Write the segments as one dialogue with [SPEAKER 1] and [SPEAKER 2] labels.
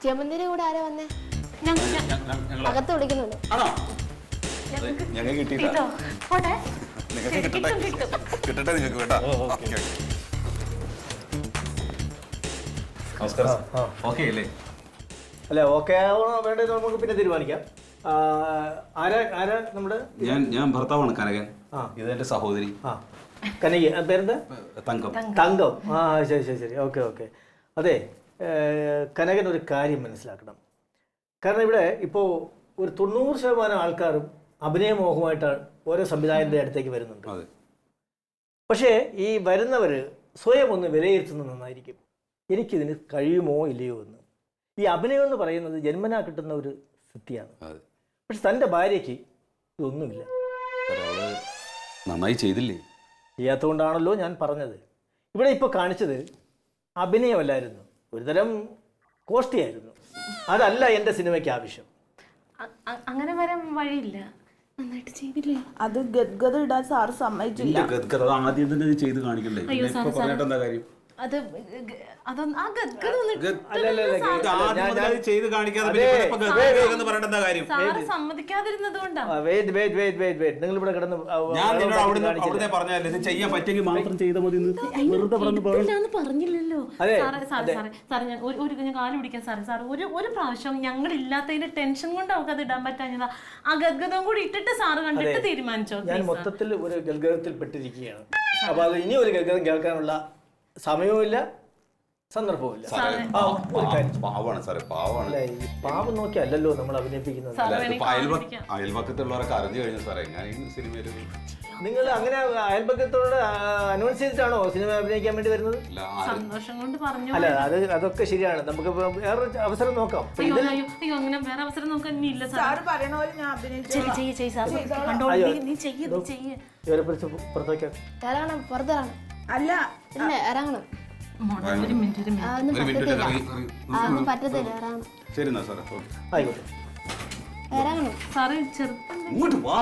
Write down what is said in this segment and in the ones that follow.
[SPEAKER 1] ജമന്തിയുടെ കൂടെ ആരാ വന്നേ? അകത്ത് വിളിക്കുന്നുണ്ട്.
[SPEAKER 2] അല്ല ഓക്കെ ആവണോ വേണ്ടത് നമുക്ക് പിന്നെ തീരുമാനിക്കാം. ആരാ നമ്മുടെ?
[SPEAKER 3] ഞാൻ ഭർത്താവാണ് കനകൻ. ഇത് എന്റെ സഹോദരി
[SPEAKER 2] കനകി. പേരെന്താ?
[SPEAKER 3] തങ്കം.
[SPEAKER 2] തങ്കം. ശരി. ഓക്കെ. അതെ, കനകൻ ഒരു കാര്യം മനസ്സിലാക്കണം. കാരണം ഇവിടെ ഇപ്പോൾ ഒരു 90% ആൾക്കാരും അഭിനയമോഹമായിട്ടാണ് ഓരോ സംവിധായകന്റെ അടുത്തേക്ക് വരുന്നുണ്ട്. പക്ഷേ ഈ വരുന്നവർ സ്വയം ഒന്ന് വിലയിരുത്തുന്നത് നന്നായിരിക്കും. എനിക്കിതിന് കഴിയുമോ ഇല്ലയോ എന്ന്. ഈ അഭിനയം എന്ന് പറയുന്നത് ജന്മനാ കിട്ടുന്ന ഒരു സിദ്ധിയാണ്. പക്ഷെ തൻ്റെ ഭാര്യയ്ക്ക് ഇതൊന്നുമില്ല.
[SPEAKER 3] നന്നായി ചെയ്തില്ലേ?
[SPEAKER 2] ചെയ്യാത്തതുകൊണ്ടാണല്ലോ ഞാൻ പറഞ്ഞത്. ഇവിടെ ഇപ്പോൾ കാണിച്ചത് അഭിനയമല്ലായിരുന്നു, ഒരുതരം കോഷ്ടിയായിരുന്നു. അതല്ല എൻ്റെ സിനിമയ്ക്ക് ആവശ്യം.
[SPEAKER 1] അങ്ങനെ വരാൻ വഴിയില്ല. നന്നായിട്ട് ചെയ്തില്ലേ?
[SPEAKER 4] അത് ഗദ്ഗത ഇടാൻ സാറ് സമ്മതിച്ചില്ല.
[SPEAKER 3] ആദ്യം തന്നെ ചെയ്ത് കാണിക്കണ്ടേ? പറഞ്ഞിട്ട് എന്താ കാര്യം?
[SPEAKER 2] നിങ്ങൾ ഇവിടെ കിടന്ന്
[SPEAKER 3] ചെയ്യാൻ പറ്റുമെങ്കിൽ മാത്രം ചെയ്താൽ മതി.
[SPEAKER 1] പറഞ്ഞില്ലല്ലോ ഞാൻ കാല് പിടിക്കാൻ സാറേ ഒരു പ്രാവശ്യം ഞങ്ങൾ ഇല്ലാത്തതിന്റെ ടെൻഷൻ കൊണ്ട് അവർക്ക് അത് ഇടാൻ പറ്റാഞ്ഞതാ. ആ ഗദ്ഗതം കൂടി ഇട്ടിട്ട് സാറ് കണ്ടിട്ട് തീരുമാനിച്ചോ.
[SPEAKER 2] ഞാൻ മൊത്തത്തിൽ ഒരു ഗൽഗതത്തിൽ പെട്ടിരിക്കുകയാണ്. അപ്പൊ അത് ഇനി ഒരു ഗൽഗതം കേൾക്കാനുള്ള സമയവുമില്ല, സന്ദർഭവുമില്ല. പാവം നോക്കിയല്ലോ നമ്മൾ അഭിനയിപ്പിക്കുന്നത്.
[SPEAKER 3] അയൽപക്കത്തുള്ളവരൊക്കെ അറിഞ്ഞു കഴിഞ്ഞു സാറേ ഞാൻ ഈ സിനിമയിൽ.
[SPEAKER 2] നിങ്ങൾ അങ്ങനെ അയൽപക്കത്തോട് അനൗൺസ് ചെയ്തിട്ടാണോ സിനിമ അഭിനയിക്കാൻ വേണ്ടി വരുന്നത്?
[SPEAKER 1] സന്തോഷം കൊണ്ട് പറഞ്ഞു.
[SPEAKER 2] അല്ല അതൊക്കെ ശരിയാണ്. നമുക്ക് വേറെ അവസരം നോക്കാം.
[SPEAKER 1] അങ്ങനെ വേറെ അവസരം നോക്കാൻ ഇല്ല.
[SPEAKER 4] അല്ല
[SPEAKER 1] ഇറങ്ങണം. പറ്റത്തില്ല. ഇറങ്ങണം സാറേ.
[SPEAKER 3] ഇങ്ങോട്ട് വാ.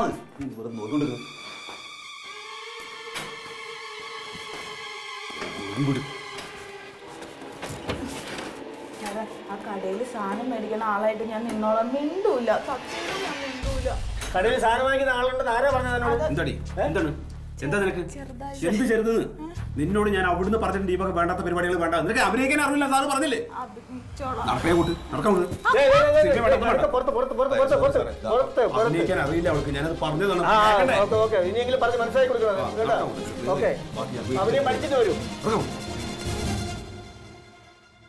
[SPEAKER 4] ആ കടയിൽ സാധനം മേടിക്കുന്ന ആളായിട്ട് ഞാൻ നിന്നോളം മിണ്ടൂല.
[SPEAKER 2] കടയിൽ സാധനം വാങ്ങിക്കുന്ന ആളുണ്ടെന്ന് ആരാ പറഞ്ഞത്?
[SPEAKER 3] എന്താണ് എന്താ നിനക്ക് എന്ത് ചെറുതെന്ന്? നിന്നോട് ഞാൻ അവിടുന്ന് പറഞ്ഞിട്ടുണ്ട് ഈ വക വേണ്ടാത്ത പരിപാടികൾ വേണ്ട. നിനക്ക് അഭിനയിക്കാൻ അറിയില്ല സാറ് പറഞ്ഞില്ലേ? അഭിനയിക്കാൻ അറിയില്ല അവൾക്ക്. ഞാനത് പറഞ്ഞതാണ്.
[SPEAKER 2] ഇനിയെങ്കിലും പറഞ്ഞ് മനസ്സിലാക്കി കൊടുക്കണം. അഭിനയം പഠിച്ചിട്ട് വരും.